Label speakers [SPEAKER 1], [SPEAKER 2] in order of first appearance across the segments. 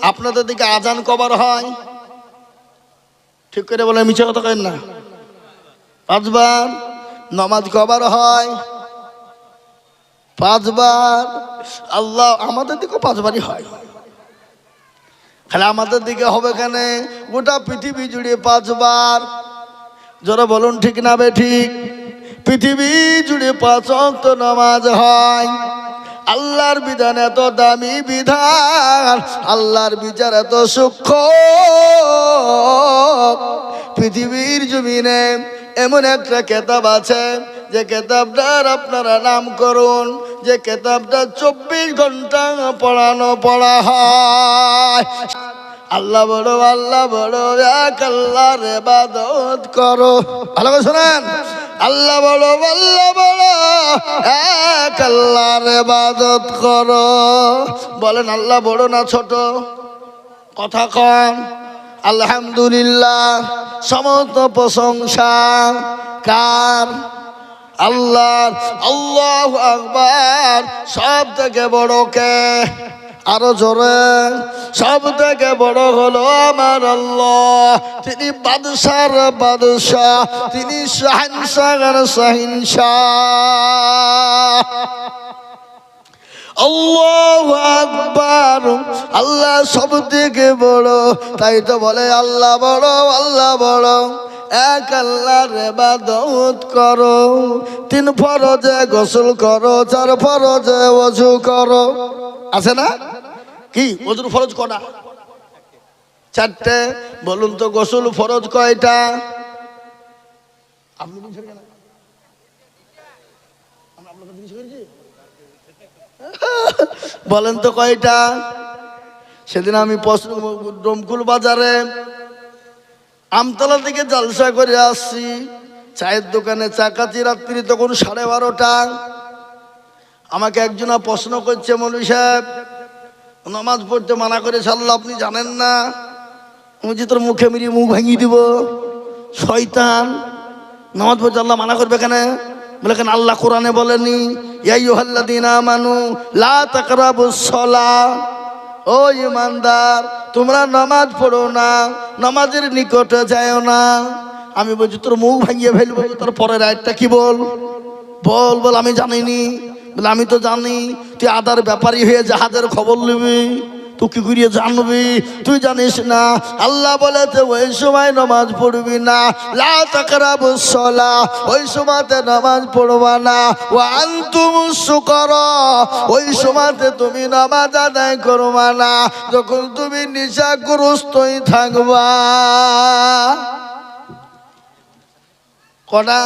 [SPEAKER 1] আপনাদের দিকে আজান কবার হয়? ঠিক করে বলে, মিছে কথা কেন না। 5 বার। নামাজ কবার হয়? 5 বার। আল্লাহ আমাদের দিকেও 5 বারই হয়। খালি আমাদের দিকে হবে কেন? গোটা পৃথিবী জুড়ে 5 বার। যারা বলুন ঠিক না বে ঠিক? পৃথিবী জুড়ে 5 ওয়াক্ত নামাজ হয়। আল্লাহর বিধান এত দামি বিধান, আল্লাহর বিচার এত সূক্ষ্ম। পৃথিবীর জমিনে এমন একটা কিতাব আছে, যে কিতাবটার আপনারা নাম করুন, যে কিতাবটা 24 ঘন্টা পড়া হয়। আল্লাহ বড়, আল্লাহ বড়, এক আল্লাহর ইবাদত করো। ভালো করে শোনেন, আল্লাহ বড়, আল্লাহ বড়, এক আল্লাহর ইবাদত করো। বলেন আল্লাহ বড় না ছোট? কথা কন। আলহামদুলিল্লাহ, সমস্ত প্রশংসা কার? আল্লাহর। আল্লাহু আকবার, সব থেকে বড় কে? আরো জোরে। সব থেকে বড় হলো আমার আল্লাহ। তিনি বাদশার বাদশাহ, তিনি শাহনশাহর শাহিনশাহ। আল্লাহু আকবার, আল্লাহ সব থেকে বড়। তাই তো বলে আল্লাহ বড়, আল্লাহ বড়, এক আল্লাহর ইবাদত করো। 3 ফরজে গোসল করো, 4 ফরজে ওযু করো। আছে না? কি ওযুর ফরজ কটা? 4টে। বলুন তো গোসল ফরজ কয়টা? আপনি বলছেন কেন? বলেন তো কয়টা? সেদিন আমি ডমকুল বাজারে আমতলা থেকে জালসা করে আসছি। চায়ের দোকানে চা খাচ্ছি, রাত্রি তখন 12:30। আমাকে একজনা প্রশ্ন করছে, মৌলভী সাহেব নামাজ পড়তে মানা করেছে আল্লাহ, আপনি জানেন না? বলছি তোর মুখে মিলিয়ে মুখ ভাঙিয়ে দিব, শয়তান। নামাজ পড়তে আল্লাহ মানা করবে কেন? বলে কেন আল্লাহ কোরআনে বলেনি ইয়া আইয়ুহাল্লাযীনা আমানু লা তাকরাবুস সালাহ? ও ঈমানদার, তোমরা নামাজ পড়ো না, নামাজের নিকটে যাও না। আমি বলছি তোর মুখ ভাঙিয়ে ফেলবো। তোর পরের আয়াতটা কি? বল বল বল। আমি জানিনি। বলে আমি তো জানি। তুই আদার ব্যাপারী হয়ে জাহাজের খবর নিবি, তুই কি করিয়ে জানবি? তুই জানিস না আল্লাহ বলেছে ওই সময় নামাজ পড়বি না, লা তাকরাবুস সালাহ, ওই সময়তে নামাজ পড়বা না। ওয়া আনতুমুস সুকারা, ওই সময়তে তুমি নামাজ আদায় করবা না, যখন তুমি নেশাগ্রস্তই থাকবা। কটা?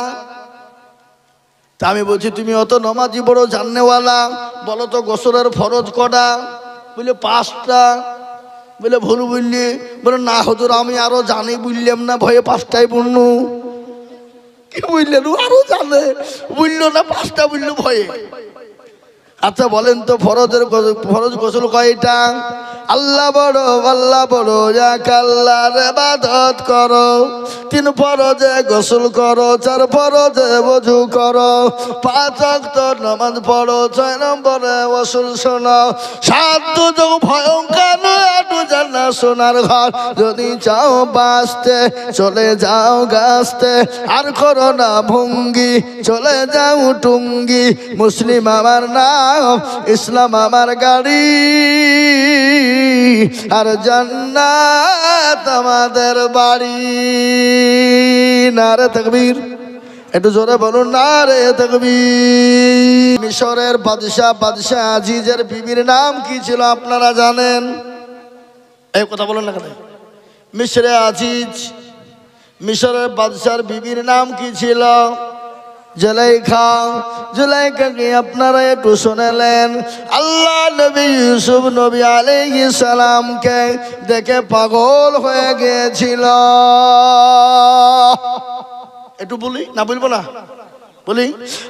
[SPEAKER 1] তা আমি বলছি তুমি অত নামাজি বড় জাননেওয়ালা, বলো তো গোসলের ফরজ কটা? বলে 5টা। বলে ভুল বুঝলি? বলে না হুজুর, আমি আরো জানি, বুঝলাম না, ভয়ে 5টাই পড়নু। কি বুঝলেন? আরো জানে, বুঝলো না, 5টা বুঝলো ভয়ে। আচ্ছা বলেন তো ফরজ গোসল কয়টা? আল্লাহ বড়, আল্লাহ বড়, এক আল্লাহর ইবাদত করো। 3 ফরজে গোসল করো, 4 ফরজে ওযু করো, 5 ওয়াক্ত নামাজ পড়ো, 6 নম্বরে রাসূল শোনো। 7 দুজক ভয়ঙ্কর, 8 জান্নাত সোনার ঘর। যদি চাও বাঁচতে, চলে যাও গাছতে, আর করো না ভঙ্গি, চলে যাও টুঙ্গি। মুসলিম আমার নাম, ইসলাম আমার গাড়ি, আর জান্নাত আমাদের বাড়ি। নারে তাকবীর। একটু জোরে বলুন নারে তাকবীর। মিশরের বাদশাহ আজিজের বিবির নাম কি ছিল আপনারা জানেন? এই কথা বলুন না কেন? মিশরে আজিজ, মিশরের বাদশার বিবির নাম কি ছিল? জুলাইখা। জুলাইখাকে আপনারা একটু শুনেলেন। আল্লাহ নবী ইউসুফ নবী আলাইহিস সালামকে দেখে পাগল হয়ে গিয়েছিল। একটু বলি না, বলবো না? বলি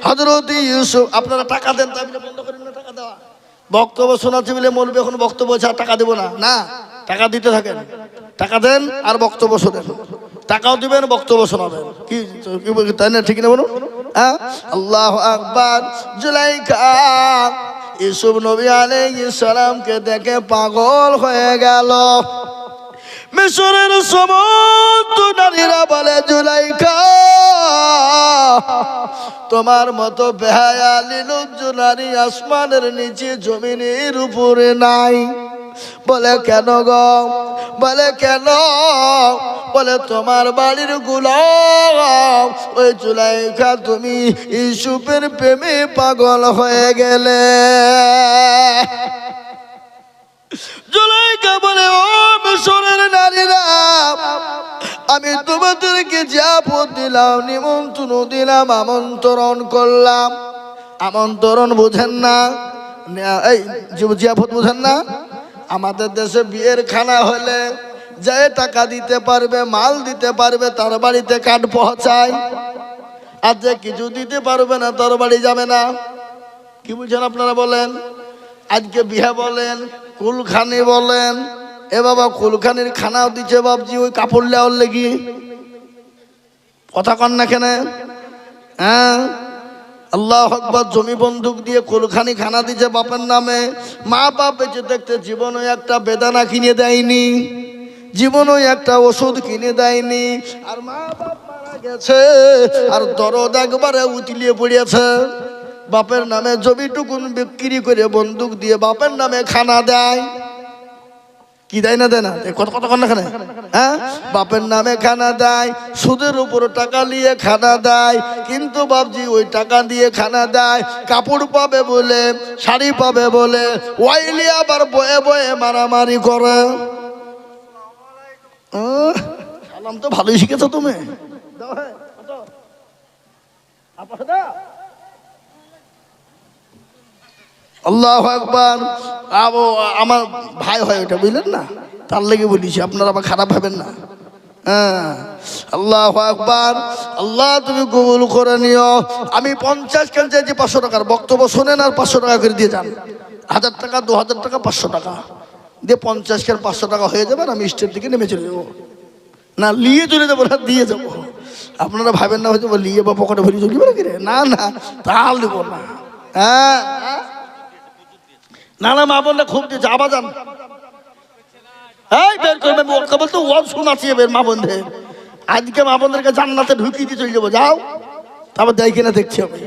[SPEAKER 1] হযরত ইউসুফ। আপনারা টাকা দেন, তাই বলে বন্ধ করেন না টাকা দেওয়া। বক্তব্য শোনাচ্ছি বলে মৌলবি এখন বক্তব্য ছাড়া টাকা দেবো না, না, টাকা দিতে থাকেন। টাকা দেন আর বক্তব্য শোনেন, টাকাও দিবেন, বক্তব্য শোনাবেন। কি তাই না? ঠিক না বলুন? আল্লাহু আকবার। জুলাইখা ইউসুফ নবী আলাইহিস সালামকে দেখে পাগল হয়ে গেল। মিশরের সমস্ত নারীরা বলে, জুলাইখা, তোমার মতো বেহায়া নির্লজ্জ নারী আসমানের নিচে জমিনের উপরে নাই। বলে কেন গো? বলে কেন? বলে তোমার বাড়ির গোলাম ওই জুলাইখা, তুমি ইউসুফের প্রেমে পাগল হয়ে গেলে। জুলাইখা বলে, ও মিশরের নারীরা, আমি তোমাদেরকে জিয়াফত দিলাম, নিমন্ত্রণ দিলাম, আমন্ত্রণ করলাম। আমন্ত্রণ বুঝেন না? এই জিয়াফত বুঝেন না? আমাদের দেশে বিয়ের খানা হলে যে টাকা দিতে পারবে, মাল দিতে পারবে, তার বাড়িতে কাঠ পৌঁছায়। আর যে কিছু দিতে পারবে না, তার বাড়ি যাবে না। কি বুঝছেন আপনারা বলেন? আজকে বিয়ে বলেন, কুলখানি বলেন, এ বাবা কুলখানির খানাও দিচ্ছে বাবজি ওই কাপড় লেওয়ার লেগে। কথা কন না কেন? হ্যাঁ, আল্লাহু আকবার। জমি বন্দুক দিয়ে কুলখানি খানা দিচ্ছে বাপের নামে। মা বাপ বেঁচে দেখতে জীবনে একটা বেদানা কিনে দেয়নি, জীবনে একটা ওষুধ কিনে দেয়নি। আর মা বাপ মারা গেছে, আর দরদ একবারে উতলিয়ে পড়িয়েছে। বাপের নামে জমিটুকুন বিক্রি করে বন্দুক দিয়ে বাপের নামে খানা দেয়। কি দেয় না? দেয় না? কত কত কন না খানে? হ্যাঁ, বাপের নামে খানা দেয়, সুদের উপর টাকা নিয়ে খানা দেয়। কিন্তু বাপজি ওই টাকা দিয়ে খানা দেয়, কাপড় পাবে বলে, শাড়ি পাবে বলে, ওয়াইলি আবার বয়ে বয়ে মারামারি করে। সালাম তো ভালোই শিখেছো তুমি। আল্লাহু আকবার। আমার ভাই হয় ওটা, বুঝলেন না? তার লেগে বলিছি, আপনারা আবার খারাপ ভাবেন না। হ্যাঁ, আল্লাহু আকবার। আল্লাহ তুমি কবুল করে নিও। আমি 50 কেন চাইছি 500 টাকার বক্তব্য শোনেন, আর 500 টাকা করে দিয়ে যান। 1000 টাকা, 2000 টাকা, 500 টাকা দিয়ে 50 কেন 500 টাকা হয়ে যাবে। আমি স্টেট থেকে নেমে চলে যাবো, না নিয়ে চলে যাবো, না দিয়ে যাবো। আপনারা ভাবেন না হয়তো নিয়ে বা পকেটে ভরি চলে যাবে নাকি? না না, তাহলে দেবো না। হ্যাঁ, না না, মা বোনরা খুব দিয়েছে। আবার যান, এই বের করবে বলতে ওয়াজ শোনাচ্ছি বের মা বোনদের। আজকে মা বোনদেরকে জান্নাতে ঢুকিয়ে দিয়ে চলে যাবো। যাও, তারপর দেয় কিনা দেখছি আমি।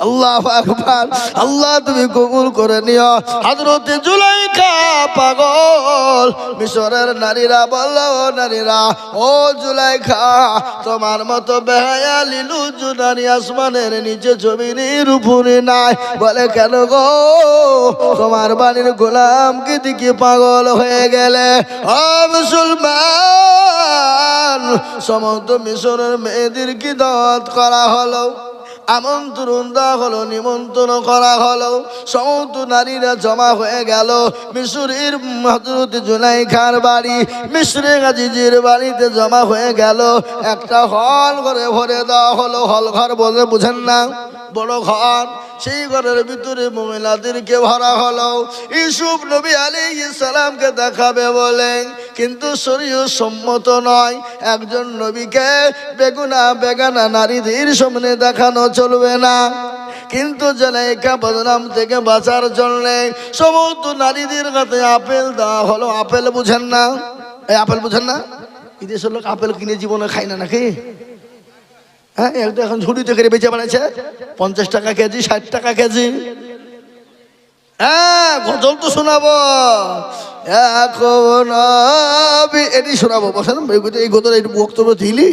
[SPEAKER 1] আল্লাহু আকবার। আল্লাহ তুমি কবুল করে নিও। হযরত জুলাইখা পাগল। মিশরের নারীরা বলল, নারীরা, ও জুলাইখা, তোমার মতো বেহায়া লিলুজ নারী আসমানের নিচে জমিনের উপরে নাই। বলে কেন গো? তোমার বাড়ির গোলামকে দিকে পাগল হয়ে গেলে। ও মুসলমান, সমস্ত মিশরের মেয়েদেরকে দাওয়াত করা হলো, আমন্ত্রণ দেওয়া হলো, নিমন্ত্রণ করা হলো। সমস্ত নারীরা জমা হয়ে গেল মিশরের হযরত জুলাইখার বাড়ি, মিশরে আজিজের বাড়িতে জমা হয়ে গেল। একটা হল ঘরে ভরে দেওয়া হলো। হল ঘর বলে বুঝেন না? বড় ঘর। সেই ঘরের ভিতরে মহিলাদেরকে ভরা হলো। ইউসুফ নবী আলাইহিস সালামকে দেখাবে বলে, কিন্তু শরীয়ত সম্মত নয়। একজন নবীকে বেগানা নারীদের সামনে দেখানো চলবে না। কিন্তু জুলাইখা বদনাম থেকে বাঁচার জন্য সমস্ত নারীদের কাছে আপেল দেওয়া হলো। আপেল বুঝেন না? এই আপেল বুঝেন না? বিদেশের লোক আপেল কিনে জীবনে খায় না নাকি? হ্যাঁ, এখন ঝুড়িতে করে বেঁচে বেড়াচ্ছে 50 টাকা কেজি, 60 টাকা কেজি। হ্যাঁ, গজল তো শোনাবো এখন, এটি শোনাবো। বসেন, এই গজল এই বক্তব্য দিলি।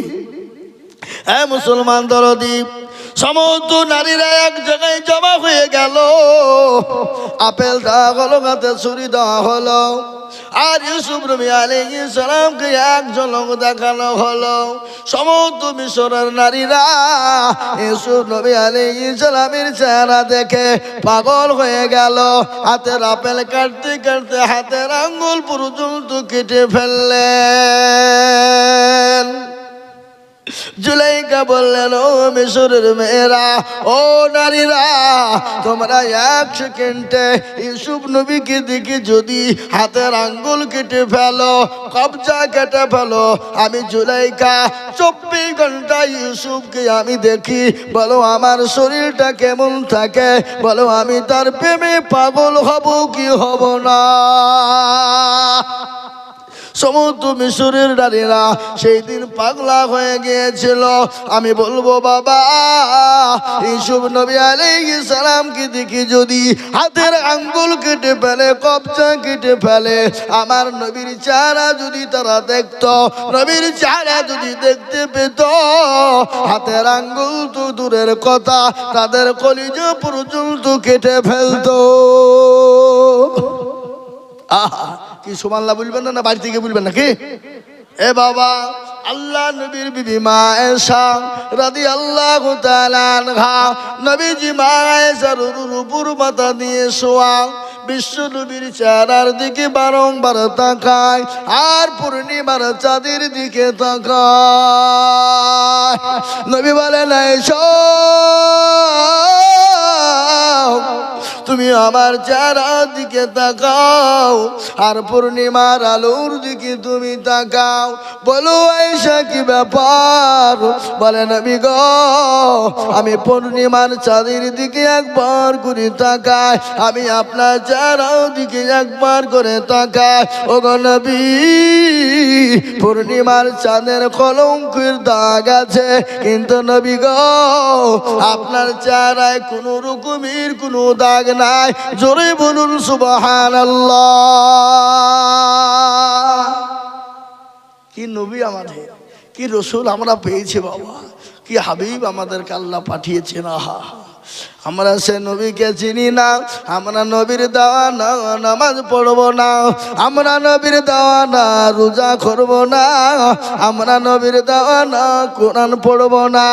[SPEAKER 1] হ্যাঁ মুসলমান দরদি, সমস্ত নারীরা এক জায়গায় জমা হয়ে গেল। আপেল দেওয়া হলো, হাতে ছুরি দেওয়া হলো। আর ইউসুফ নবী আলাইহিস সালামকে এক ঝলক দেখানো হলো। সমস্ত মিশরের নারীরা ইউসুফ নবী আলাইহিস সালামের চেহারা দেখে পাগল হয়ে গেল। হাতের আপেল কাটতে কাটতে হাতের আঙ্গুল পর্যন্ত কেটে ফেললেন। জুলাইখা বললেন, ও মিশরের মেয়েরা, ও নারীরা, তোমরা এক সেকেন্ডে ইউসুফ নবীকে দেখে যদি হাতের আঙ্গুল কেটে ফেলো, কবজা কেটে ফেলো, আমি জুলাইখা 24 ঘন্টা ইউসুফকে আমি দেখি, বলো আমার শরীরটা কেমন থাকে, বলো আমি তার প্রেমে পাগল হব কি হব না? সমস্ত মিশরের নারীরা সেই দিন পাগলা হয়ে গিয়েছিল। আমি বলবো বাবা, ইউসুফ নবী আলাইহিস সালামকে দেখি যদি হাতের আঙ্গুল কেটে ফেলে, কবজা কেটে ফেলে, আমার নবীর চেহারা যদি তারা দেখতো, নবীর চেহারা যদি দেখতে পেত, হাতের আঙ্গুল তো দূরের কথা, তাদের কলিজা পর্যন্ত কেটে ফেলতো। আহা, কি সুবহানাল্লাহ বলবেন না? বাড়ি থেকে বলবেন নাকি? এ বাবা, আল্লাহ নবীর বিবি মা আয়েশা রাদিয়াল্লাহু তাআলা আনহা, নবীজি মা আয়েশার উপর মাথা দিয়ে শোয়া, বিশ্ব নবীর চেহারার দিকে বারংবার তাকায়, আর পূর্ণিমার চাঁদের দিকে তাকায়। নবী বলেন, আয়েশা, তুমি আমার চেহারার দিকে তাকাও, আর পূর্ণিমার আলোর দিকে তুমি তাকাও। বলো আয়েশা, কি ব্যাপার? বলে, নবী গো, আমি পূর্ণিমার চাঁদের দিকে একবার করে তাকাই, আমি আপনার চেহারার দিকে একবার করে তাকাই। ও গো নবী, পূর্ণিমার চাঁদের কলঙ্কের দাগ আছে, কিন্তু নবী গো, আপনার চেহারায় কোনো রকমের কোনো দাগ নাই। জোরে বলুন সুবহানাল্লাহ। কি নবী আমাদের, কি রসুল আমরা পেয়েছি বাবা, কি হাবিব আমাদেরকে আল্লাহ পাঠিয়েছেন। আহা, আমরা সে নবীকে চিনি না, আমরা নবীর দেওয়া না নামাজ পড়বো না, আমরা নবীর দেওয়া না রোজা করবো না, আমরা নবীর দেওয়া না কোরআন পড়বো না,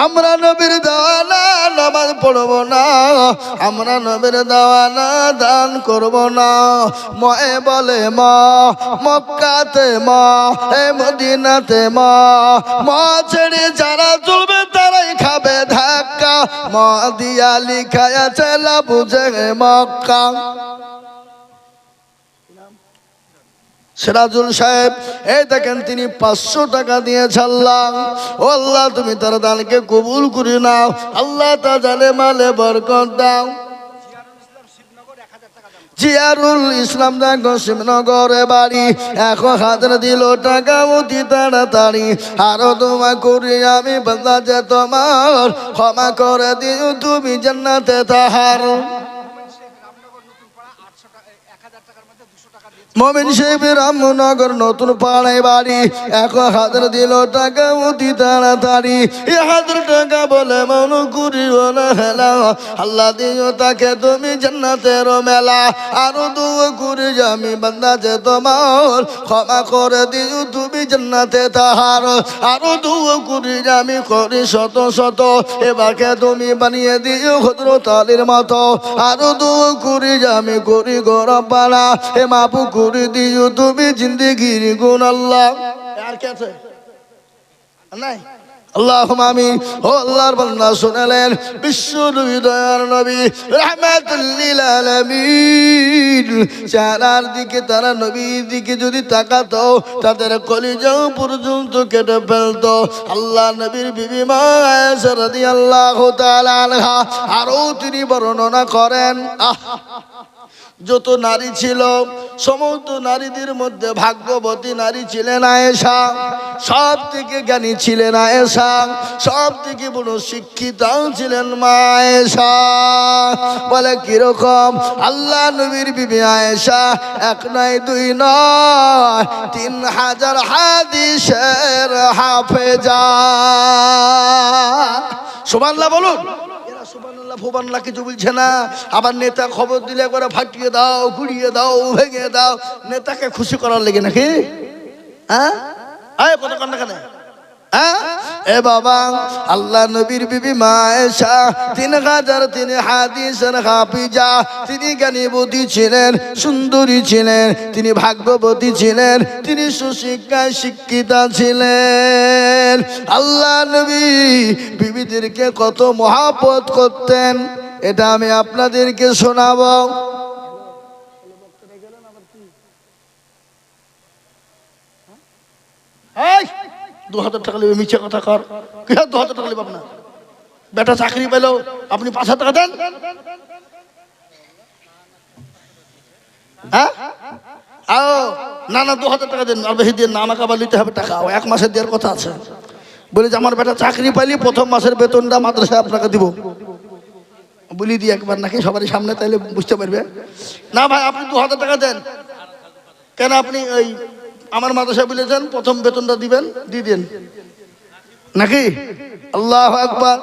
[SPEAKER 1] আমরা নবীর দেওয়া না নামাজ পড়বো না, আমরা নবীর দেওয়া না দান করবো না। ময়ে বলে মা, মক্কাতে মা, এ মদিনাতে মা, মা ছেড়ে যারা চলবে তারাই খাবে ধাক্কা, মা দিয়া লিখায় আছে বুঝে মক্কা। সিরাজুল সাহেব, এই দেখেন তিনি 500 টাকা দিয়েছেন। আল্লাহ, ও আল্লাহ, তুমি তার দানকে কবুল করে নাও, আল্লাহ তা জানে মালে বরকত দাও। জিয়ারুল ইসলাম দেখো শিবনগরে বাড়ি, 1000 দিল টাকা অতি তাড়াতাড়ি, আরো দোয়া করি আমি বান্দা যে তোমার, ক্ষমা করে দিও তুমি জান্নাতে তাহার। মমিন শেখ রামনগর নতুন পাড়ায় বাড়ি, 1000 দিল টাকা অতি তাড়াতাড়ি, 1000 টাকা বলে মন করিও না হেলা, আল্লাহ দিও তাকে তুমি জান্নাতের মেলা। আরো দোয়া করি আমি বান্দা যে তোমার, ক্ষমা করে দিও তুমি জান্নাতে তাহার। আরো দোয়া করি আমি করি শত শত, এবাকে তুমি বানিয়ে দিও হযরত আলীর মতো। আরো দোয়া করি আমি করি গরম পালা, এ মাপু করে দিও তুমি জিন্দেগির গুণ। আল্লাহ, আর কে আছে? নাই? আল্লাহুম্মা আমিন। ও আল্লাহর বান্দা শুনলেন, বিশ্ব নবী দয়ার নবী রাহমাতুল লিল আলামিন, চেহারার দিকে তারা নবীর দিকে যদি তাকাতো, তাদের কলিজা পর্যন্ত কেটে ফেলতো। আল্লাহ নবীর বিবি মা আয়েশা রাদিয়াল্লাহু তাআলা আনহা আরো তিনি বর্ণনা করেন, যত নারী ছিল সমস্ত নারীদের মধ্যে ভাগ্যবতী নারী ছিলেন আয়েশা, সব থেকে জ্ঞানী ছিলেন আয়েশা, সব থেকে বড় শিক্ষিতাও ছিলেন মা আয়েশা। বলে কিরকম? আল্লাহ নবীর বিবি আয়েশা 1 নয় 2 নয় 3000 হাদিসের হাফেজা। সুবহানাল্লাহ বলুন। সুবহানাল্লাহ কিছু বলছে না। আবার নেতা খবর দিলে একবার ফাটিয়ে দাও, গুড়িয়ে দাও, ভেঙে দাও, নেতাকে খুশি করার লেগে নাকি? হ্যাঁ, কত কান্না কেন? এ বাবা, আল্লাহ নবীর বিবি মা আয়েশা 3000 হাদিসের হাফিজা, তিনি জ্ঞানীবতী ছিলেন, সুন্দরী ছিলেন, তিনি ভাগ্যবতী ছিলেন, তিনি সুশিক্ষায় শিক্ষিতা ছিলেন। আল্লাহ নবী বিবিদেরকে কত মহব্বত করতেন, এটা আমি আপনাদেরকে শোনাবো। এই 2000 টাকা নেবে, মিছে কথা কর। কি 2000 টাকা নেবে? আপনার বেটা চাকরি পেল, আপনি 5000 টাকা দেন? হ্যাঁ, না না 2000 টাকা দেন, আর বেশি দেন না, আমাকে আবার নিতে হবে টাকা, 1 মাসের দেওয়ার কথা আছে। বলে যে আমার বেটা চাকরি পাইলি প্রথম মাসের বেতনটা মাদ্রাসায় আপনাকে দিব। বলি দিই একবার নাকি সবারই সামনে, তাইলে বুঝতে পারবে। না ভাই, আপনি 2000 টাকা দেন। কেন আপনি ওই আমার মাদ্রাসায় বলেছেন প্রথম বেতনটা দিবেন, দিয়ে দেন নাকি? আল্লাহু আকবার।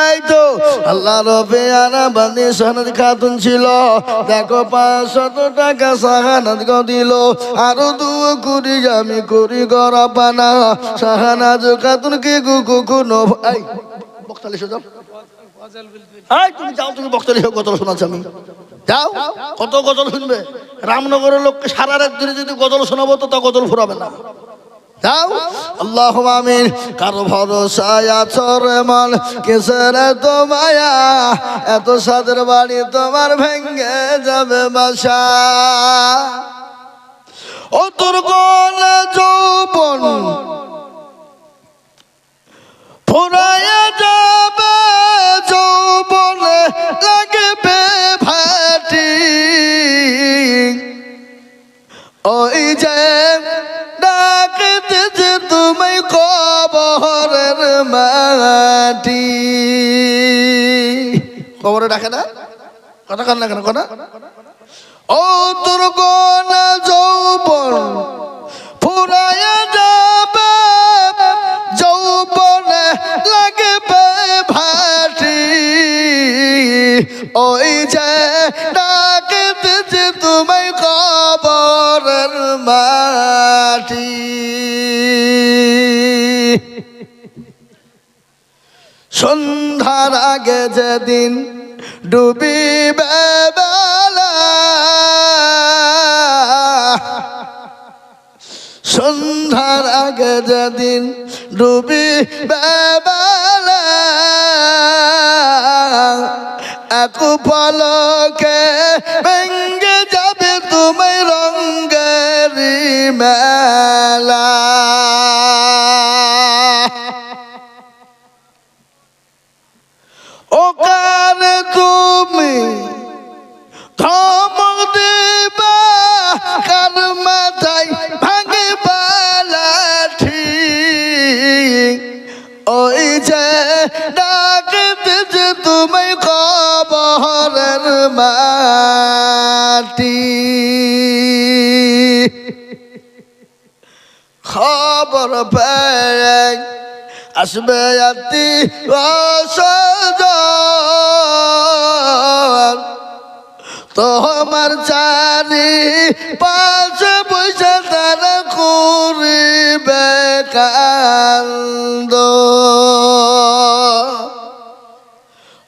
[SPEAKER 1] এই তো আল্লাহ রবে আনা বান্দি সাহানাত খাতুন ছিল, দেখো 500 টাকা সাহানাত গো দিল, আরো 2 কুড়ি আমি করি গরাপানা, সাহানাত খাতুন কে গুনো। এই বক্তালি শোনাও, এই তুমি যাও, তুমি বক্তালি গজল শোনাচ্ছ, আমি যাও। কত গজল শুনবে? রামনগরের লোককে সারা রাত ধরে যদি গজল শোনাবো তো তা গজল ফুরাবে না। যাও, আল্লাহুম্মা আমিন। কারো ভরসায় আছো রে মন, কিসের এত মায়া, এত সাদের বাড়ি তোমার ভেঙ্গে যাবে বাসা। ও তোর কোন যৌবন ফুরাইয়া যাবে, যৌবনে লাগবে ভাটি, ওই যে ডাকতেছে তুমি কবরের মাটি। কবরে ডাকে না, কথা কান না কেন কথা? ও তোর কোন যৌবন ফুরাইয়া যাবে, যৌবনে লাগবে ভাটি, ওই যে ডাকতেছে তুমি কবরের মাটি। সন্ধ্যার আগে যেদিন ডুবিবে বেলা, সন্ধ্যার আগে যেদিন ডুবিবে বেলা, এক পলকে ভেঙ্গে যাবে তুমি রঙ্গের মেলা। ওখানে তুমি ধমক দিবা, কার মাথায় ভাঙিবা লাঠি, ওই যে ডাকতেছে তুমি কবরের মাটি। খবর পেয়ে আসবে আত্মীয়-স্বজন, তোমার চারি পাশে বসে তারা করিবে কান্দ।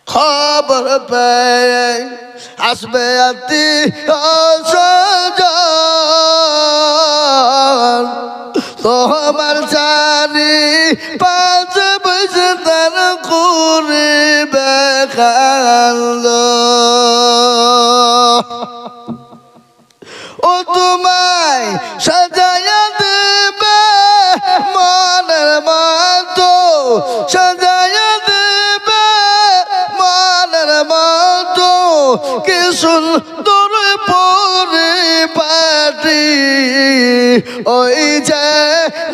[SPEAKER 1] খবর পেয়ে আসবে আত্মীয়-স্বজন, তোমার চারি পাশে বসে তারা করিবে কান্দ। ও তোমায় সাজাইয়া দেবে মনের মতো, সাজাইয়া দেবে মনের মতো, কি সুন্দর পরিপাটি, ওই যে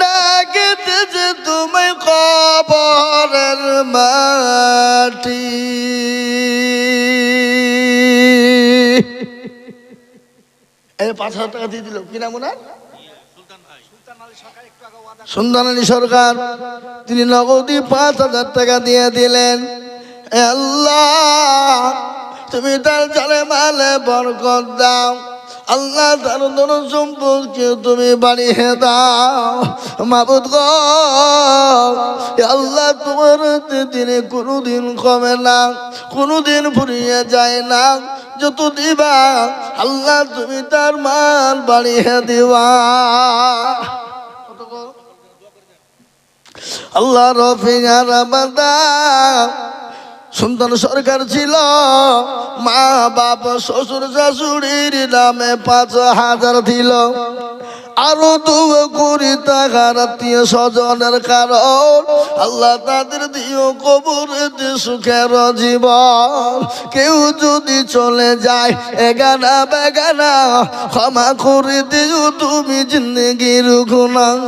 [SPEAKER 1] ডাকতেছে তুমি কবরের মাটি। এই 5000 টাকা দিয়ে দিল, কি নাম ওনার? সুলতান আলী সরকার। তিনি নগদী 5000 টাকা দিয়ে দিলেন। আল্লাহ তুমি তার জানে মালে বরকত দাও, আল্লাহ তার ধন সম্পদকে তুমি বাড়িয়ে দাও মাবুদ গো। আল্লাহ তোমার দিনে কোনোদিন কমে না, কোনোদিন ফুরিয়ে যায় না। যত দিবা আল্লাহ তুমি তার মান বাড়িয়ে দিবা। আল্লাহ রফিয়ার বান্দা সন্তান সরকার ছিল, মা বাপ শ্বশুর শাশুড়ির নামে 5,000 দিল, আরো 2 কোটি টাকার আত্মীয় স্বজনের কারণ আল্লাহ তাদের দিও কবরেতে সুখের জীবন। কেউ যদি চলে যায় এগানা বেগানা ক্ষমা করে দিও তুমি জিন্দগির গুনাহ।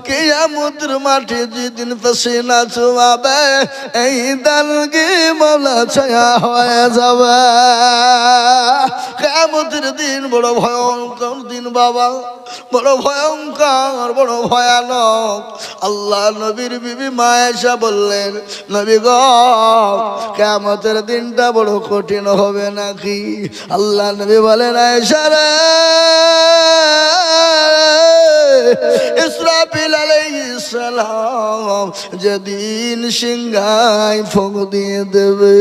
[SPEAKER 1] কিয়ামতের মাঠে যেদিন পাসিনা চুয়াবে এই দালকে মালা ছায়া হয়ে যাবে। কিয়ামতের দিন বড় ভয়ঙ্কর দিন বাবা, বড় ভয়ঙ্কর, বড় ভয়ানক। আল্লাহ নবীর বিবি মা আয়েশা বললেন, নবী গো কিয়ামতের দিনটা বড় কঠিন হবে নাকি? আল্লাহ নবী বলেন, আয়েশা রে, ইসরাফিল আলাইহিস সালাম যেদিন সিংহায় ফুঁক দিয়ে দেবে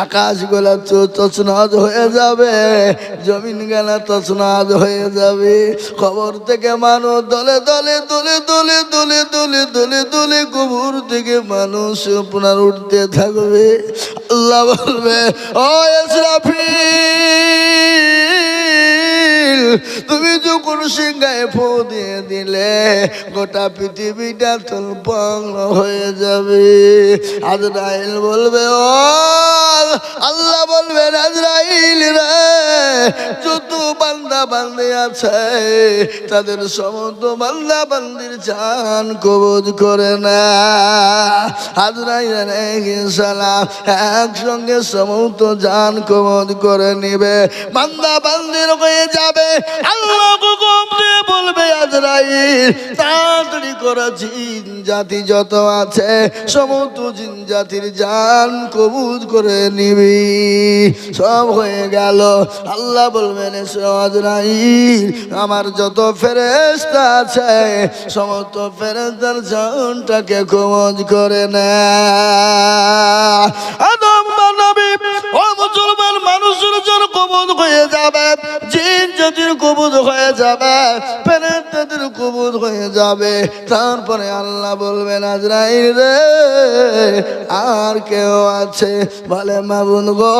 [SPEAKER 1] আকাশ গোলা তছনছ হয়ে যাবে, জমিন গেলা তছনছ হয়ে যাবে। খবর থেকে মানুষ দলে দলে দলে দলে দলে দলে দলে দলে কবর থেকে মানুষ আপনার উঠতে থাকবে। আল্লাহ বলবে, ও ইসরাফিল, তুমি যখন সিংহায় ফু দিয়ে দিলে গোটা পৃথিবীটা তলপাংড় হয়ে যাবে। আজরাইল বলবে, ও আল্লাহ বলবেন, আজরাইল রে, যত বান্দা বান্দি আছে তাদের সমস্ত বান্দা বান্দির জান কবজ করে না। আজরাইল আলাইহিস সালাম একসঙ্গে সমস্ত জান কবজ করে নিবে, বান্দা বান্দির হয়ে যাবে। আল্লাহ হুকুম দিয়ে বলবে, আজরাইল তাড়াতাড়ি করা, জিন জাতি যত আছে সমস্ত জিন জাতির জান কবজ করে নিবি। সব হয়ে গেল। আল্লাহ বলবেন, আজরাইল আমার যত ফেরেশতা আছে সমস্ত ফেরেশতার জানটাকে কবজ করে না। আদম নবী ও মুসলমান মানুষের জান কবজ হয়ে যাবে, জিন জাতির কবজ হয়ে যাবে, ফেরেশতাদের কবজ হয়ে যাবে। তারপরে আল্লাহ বলবেন, আজরাইল রে আর কেউ আছে? বলে, মাবুদ গো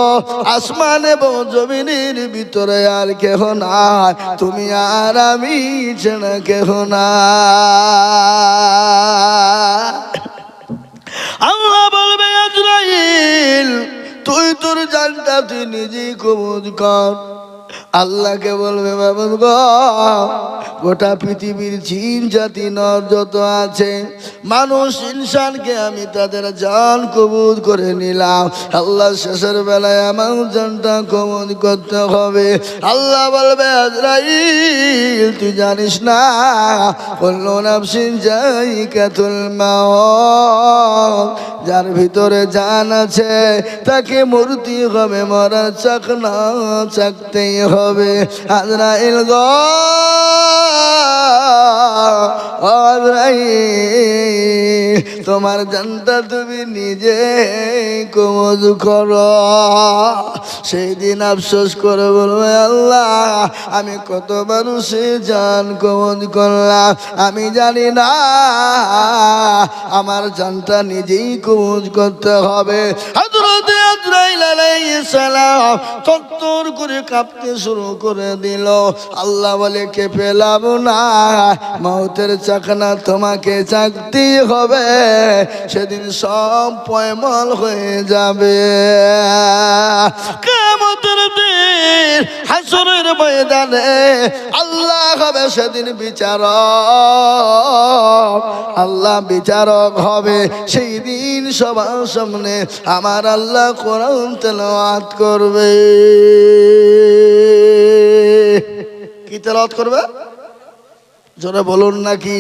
[SPEAKER 1] আসমান এবং জমিনের ভিতরে আর কেহ নাই, তুমি আর আমি ছাড়া কেহ নাই। আল্লাহ বলবে, আজরাইল তুই তোর জানটা তুই নিজেই কবজ কর। আল্লাহকে বলবে, মাবুদ গো গোটা পৃথিবীর জিন জাতি নর যত আছে মানুষ ইনসানকে আমি তাদের জান কবুল করে নিলাম। আল্লাহ শেষের বেলায় আমার জানটা কবুল করতে হবে। আল্লাহ বলবে, আজরাইল তুই জানিস না কুল্লু নাফসিন যায়িকাতুল মাউত, যার ভিতরে জান আছে তাকে মরতে হবে, মরার চাকনা চাকতেই হবে। আজরাইল গো তোমার জানটা তুমি নিজে কবজ করো। সেই দিন আফসোস করে বলবে, আল্লাহ আমি কত মানুষের জান কবজ করলাম, আমি জানি না আমার জানটা নিজেই কবজ করতে হবে। হযরত আজরাইল আলাইহিস সালাম তত্তর করে কাঁপতে শুরু করে দিল। আল্লাহ বলে, কে পেলাম না, মৌতের চাকনা তোমাকে চাকতেই হবে, সেদিন সব পয়মল হয়ে যাবে। কিয়ামতের দিন হাসরের ময়দানে আল্লাহ হবে সেদিন বিচারক, আল্লাহ বিচারক হবে। সেই দিন সবার সামনে আমার আল্লাহ কোরআন তেলাওয়াত করবে। কি তেলাওয়াত করবে? জোরে বলুন নাকি?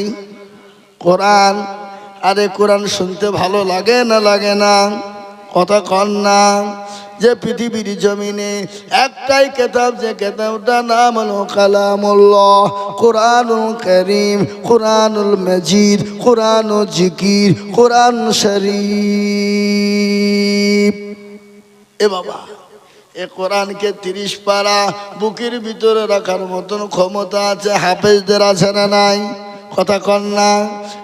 [SPEAKER 1] কোরআন। আরে কোরআন শুনতে ভালো লাগে না লাগে না? কথা কন না। যে পৃথিবীর জমিনে একটাই কিতাব, যে কিতাবটার নাম হলো কালামুল্লাহ, কোরআনুল কারীম, কোরআনুল মাজিদ, কোরআনুল জিকির, কোরআন শরীফ। এ বাবা, এ কোরআনকে 30 পারা বুকের ভিতরে রাখার মতন ক্ষমতা আছে হাফেজদের, আছে না নাই? কথা কন না।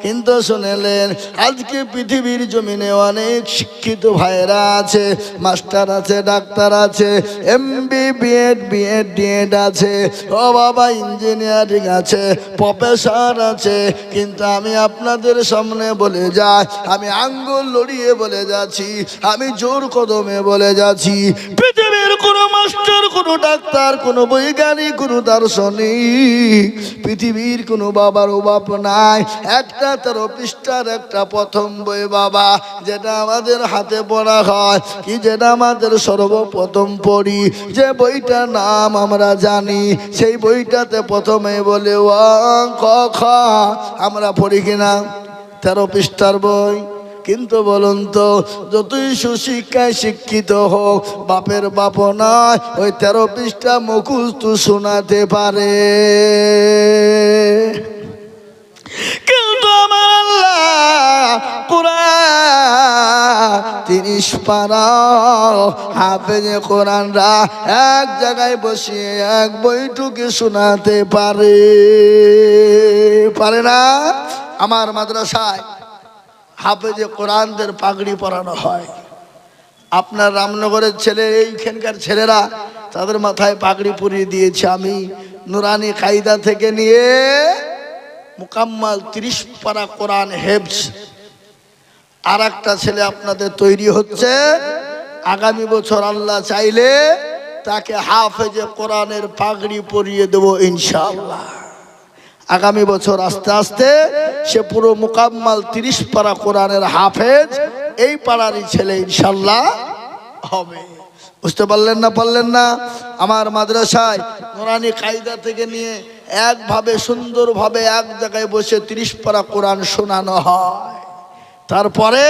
[SPEAKER 1] কিন্তু শুনেলেন, আজকে পৃথিবীর জমিনে অনেক শিক্ষিত ভাইরা আছে, মাস্টার আছে, ডাক্তার আছে, এমবি, বিএড, বিএড, ডিএড আছে, ও বাবা ইঞ্জিনিয়ারিং আছে, প্রফেসর আছে। কিন্তু আমি আপনাদের সামনে বলে যাই, আমি আঙ্গুল লড়িয়ে বলে যাচ্ছি, আমি জোর কদমে বলে যাচ্ছি, পৃথিবীর কোনো মাস্টার, কোনো ডাক্তার, কোনো বৈজ্ঞানিক, কোনো দার্শনিক, পৃথিবীর কোনো বাবার অভাব নাই। একটা 13 পৃষ্ঠার একটা প্রথম বই বাবা, যেটা আমাদের হাতে পড়া হয়, কি যেটা আমাদের সর্বপ্রথম পড়ি, যে বইটার নাম আমরা জানি, সেই বইটাতে প্রথমে বলে অ ক খ, আমরা পড়ি কিনা? 13 পৃষ্ঠার বই। কিন্তু বলুন তো, যতই সুশিক্ষায় শিক্ষিত হোক, বাপের বাপ নয় ওই 13 পৃষ্ঠা মুখস্থ শোনাতে পারে। কিন্তু আমার আল্লাহ কোরআন 30 পারা হাফেজে কোরআনরা এক জায়গায় বসিয়ে এক বইটুকে শোনাতে পারে, পারে না? আমার মাদ্রাসায় হাফেজে কোরআনদের পাগড়ি পরানো হয়। আপনার রামনগরের ছেলে, এইখানকার ছেলেরা তাদের মাথায় পাগড়ি পরিয়ে দিয়েছে আমি, নুরানি কায়দা থেকে নিয়ে মুকাম্মাল 30 পারা কোরআন হেফজ। আর একটা ছেলে আপনাদের তৈরি হচ্ছে, আগামী বছর আল্লাহ চাইলে তাকে হাফেজে কোরআনের পাগড়ি পরিয়ে দেব ইনশাআল্লাহ। আগামী বছর আস্তে আস্তে সে পুরো মুকাম্মাল 30 পারা কোরআনের হাফেজ এই পাড়ারই ছেলে ইনশাআল্লাহ হবে। বুঝতে পারলেন না? পারলেন না? আমার মাদ্রাসায় নুরানি কায়দা থেকে নিয়ে একভাবে সুন্দরভাবে এক জায়গায় বসে 30 পারা কোরআন শোনানো হয়, তারপরে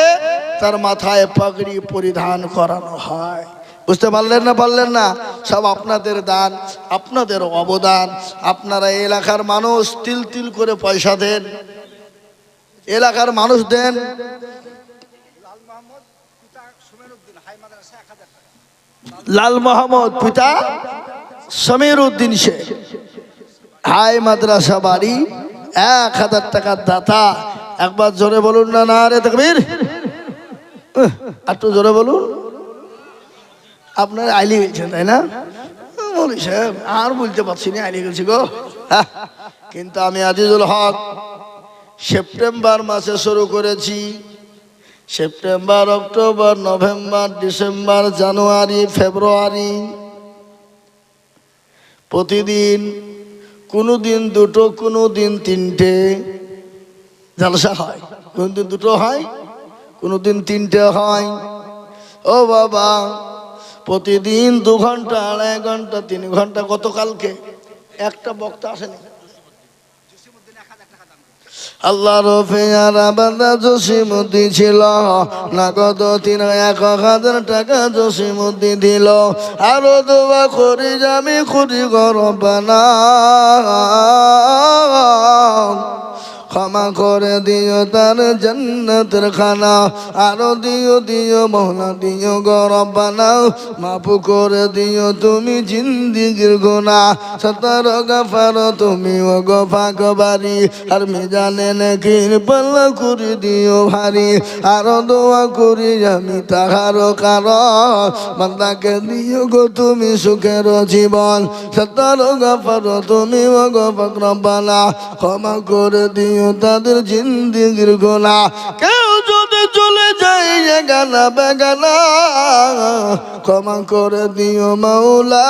[SPEAKER 1] তার মাথায় পাগড়ি পরিধান করানো হয়। বুঝতে পারলেন না? পারলেন না? সব আপনাদের দান, আপনাদের অবদান। আপনারা এলাকার মানুষ তিল তিল করে পয়সা দেন, এলাকার মানুষ দেন। লাল মোহাম্মদ পিতা সমীর উদ্দিন শেখ, হাই মাদ্রাসা বাড়ি, 1000 টাকার দাতা। একবার জোরে বলুন না, নারে তাকবীর। একটু জোরে বলুন। আপনার আইলি গেছেন তাই না মৌলী সাহেব? আর বলতে পারছি না, আইলি গেছি গো। কিন্তু আমি আজিজুল হক সেপ্টেম্বর মাসে শুরু করেছি। সেপ্টেম্বর, অক্টোবর, নভেম্বর, ডিসেম্বর, জানুয়ারি, ফেব্রুয়ারি, প্রতিদিন কোনো দিন 2টো, কোনো দিন 3টে জলসা হয়। কোনো দিন 2টো হয়, কোনো দিন 3টে হয়। ও বাবা, প্রতিদিন 2 ঘন্টা, 2.5 ঘন্টা, 3 ঘন্টা। গতকালকে একটা বক্তা আসেনি, আল্লাহ রফিয়ার বান্দা জসিমুদ্দিন ছিল, নগদ 1,000 টাকা জসিমুদ্দিন দিল। আরো দোয়া করি আমি করি গরবানা, ক্ষমা করে দিও তার জান্নাতের খানা। আরো দিও দিও মৌলা দিও গরবানা, মাফ করে দিও তুমি জিন্দিগির গুনাহ। সতর গফার তুমি ও গফাক বাড়ি, আর মিজানে নেকির পাল্লা করে দিও ভারী। আরো দোয়া করি আমি তাহার কারণ, বান্দাকে দিও গো তুমি সুখের জীবন। সতর গফার তুমি ও গফাক রব্বানা, ক্ষমা করে দিও তাদের জিন্দিগির গুনাহ। কেউ যদি চলে যায় গানা বেগানা, ক্ষমা করে দিও মাওলা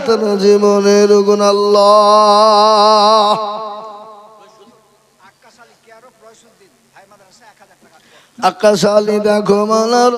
[SPEAKER 1] তার জীবনের গুনাহ। আল্লাহ আকাশ আলী দেখো মালার